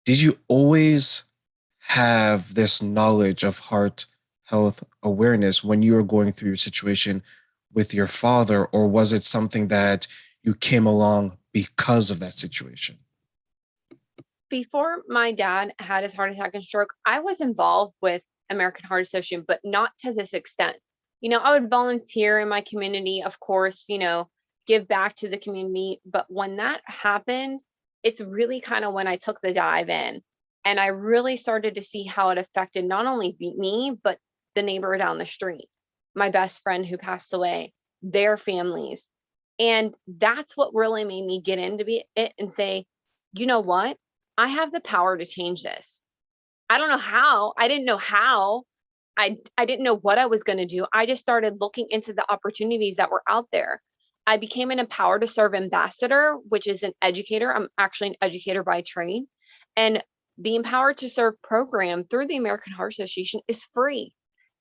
Did you always have this knowledge of heart health awareness when you were going through your situation with your father, or was it something that you came along because of that situation? Before my dad had his heart attack and stroke, I was involved with American Heart Association, but not to this extent. I would volunteer in my community, of course, give back to the community. But when that happened, it's really kind of when I took the dive in and I really started to see how it affected not only me, but the neighbor down the street, my best friend who passed away, their families. And that's what really made me get into it and say, you know what? I have the power to change this. I don't know how. I didn't know how. I didn't know what I was going to do. I just started looking into the opportunities that were out there. I became an Empower to Serve ambassador, which is an educator. I'm actually an educator by trade. And the Empower to Serve program through the American Heart Association is free.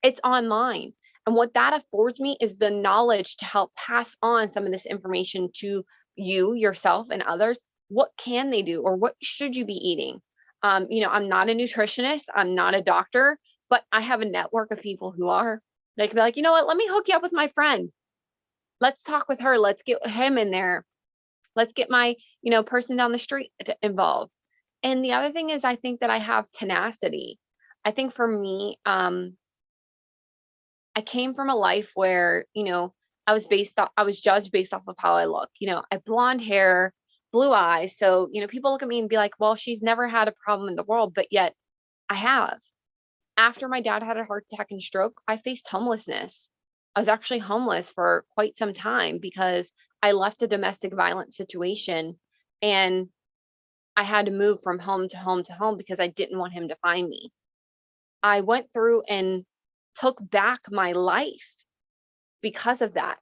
It's online. And what that affords me is the knowledge to help pass on some of this information to you, yourself, and others. What can they do, or what should you be eating? I'm not a nutritionist, I'm not a doctor, but I have a network of people who are. They can be like, you know what, let me hook you up with my friend. Let's talk with her. Let's get him in there. Let's get my, person down the street involved. And the other thing is, I think that I have tenacity. I think for me, I came from a life where, I was judged based off of how I look. I have blonde hair, blue eyes. So, people look at me and be like, well, she's never had a problem in the world, but yet I have. After my dad had a heart attack and stroke, I faced homelessness. I was actually homeless for quite some time because I left a domestic violence situation and I had to move from home to home to home because I didn't want him to find me. I went through and took back my life because of that.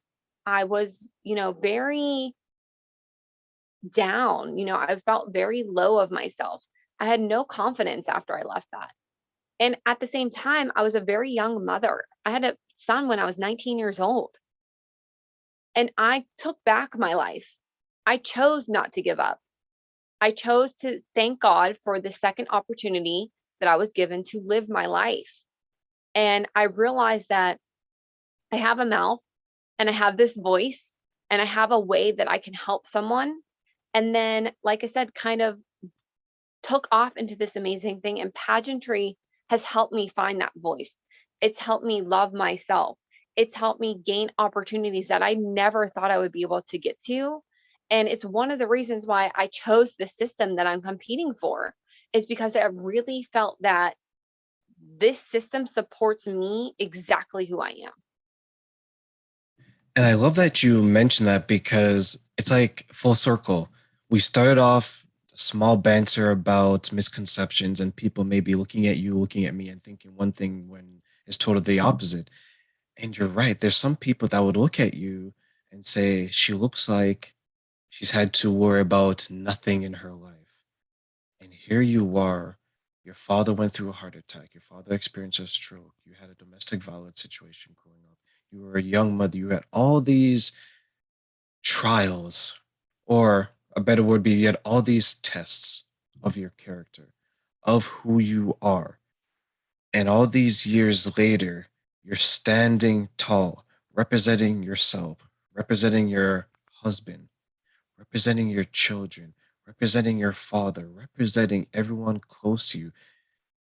I was, very down. I felt very low of myself. I had no confidence after I left that. And at the same time, I was a very young mother. I had a son when I was 19 years old, and I took back my life. I chose not to give up. I chose to thank God for the second opportunity that I was given to live my life. And I realized that I have a mouth and I have this voice and I have a way that I can help someone. And then, like I said, kind of took off into this amazing thing. And pageantry has helped me find that voice. It's helped me love myself. It's helped me gain opportunities that I never thought I would be able to get to. And it's one of the reasons why I chose the system that I'm competing for, is because I really felt that this system supports me exactly who I am. And I love that you mentioned that because it's like full circle. We started off a small banter about misconceptions and people maybe looking at you, looking at me, and thinking one thing when it's totally the opposite. And you're right. There's some people that would look at you and say, she looks like she's had to worry about nothing in her life. And here you are. Your father went through a heart attack. Your father experienced a stroke. You had a domestic violence situation growing up. You were a young mother. You had all these trials, or a better word be, you had all these tests of your character, of who you are. And all these years later, you're standing tall, representing yourself, representing your husband, representing your children, representing your father, representing everyone close to you.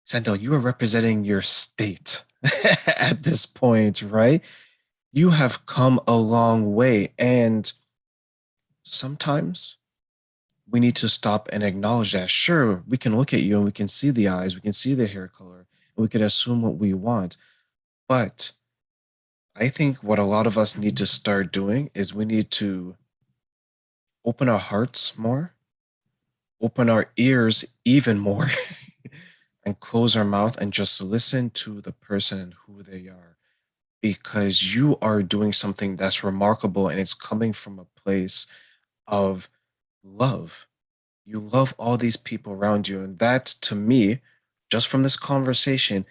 Sandahl, you are representing your state at this point, right? You have come a long way. And sometimes we need to stop and acknowledge that. Sure, we can look at you and we can see the eyes, we can see the hair color, and we can assume what we want. But I think what a lot of us need to start doing is we need to open our hearts more, open our ears even more, and close our mouth and just listen to the person and who they are. Because you are doing something that's remarkable and it's coming from a place of love. You love all these people around you. And that, to me, just from this conversation,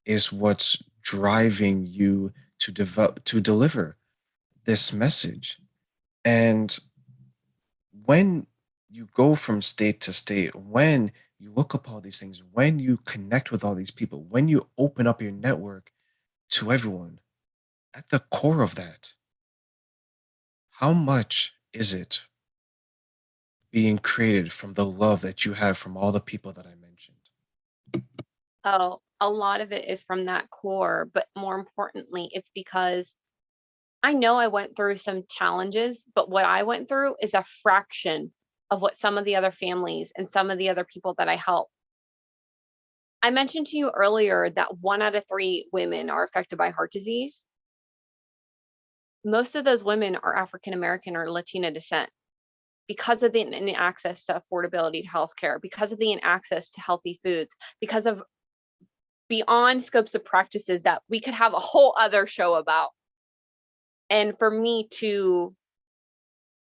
is what's driving you to develop to deliver this message. And when you go from state to state, when you look up all these things, when you connect with all these people, when you open up your network to everyone, at the core of that, how much is it being created from the love that you have from all the people that I mentioned? Oh, a lot of it is from that core, but more importantly, it's because I know I went through some challenges, but what I went through is a fraction of what some of the other families and some of the other people that I help. I mentioned to you earlier that 1 out of 3 women are affected by heart disease. Most of those women are African American or Latina descent because of the access to affordability to healthcare, because of the access to healthy foods, because of beyond scopes of practices that we could have a whole other show about. And for me to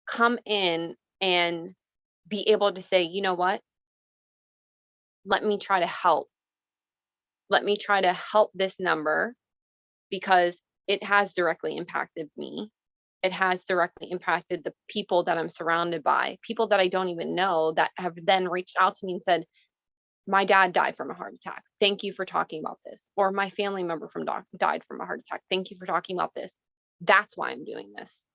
come in and be able to say, you know what? Let me try to help. Let me try to help this number because it has directly impacted me. It has directly impacted the people that I'm surrounded by, people that I don't even know that have then reached out to me and said, my dad died from a heart attack. Thank you for talking about this. Or my family member died from a heart attack. Thank you for talking about this. That's why I'm doing this.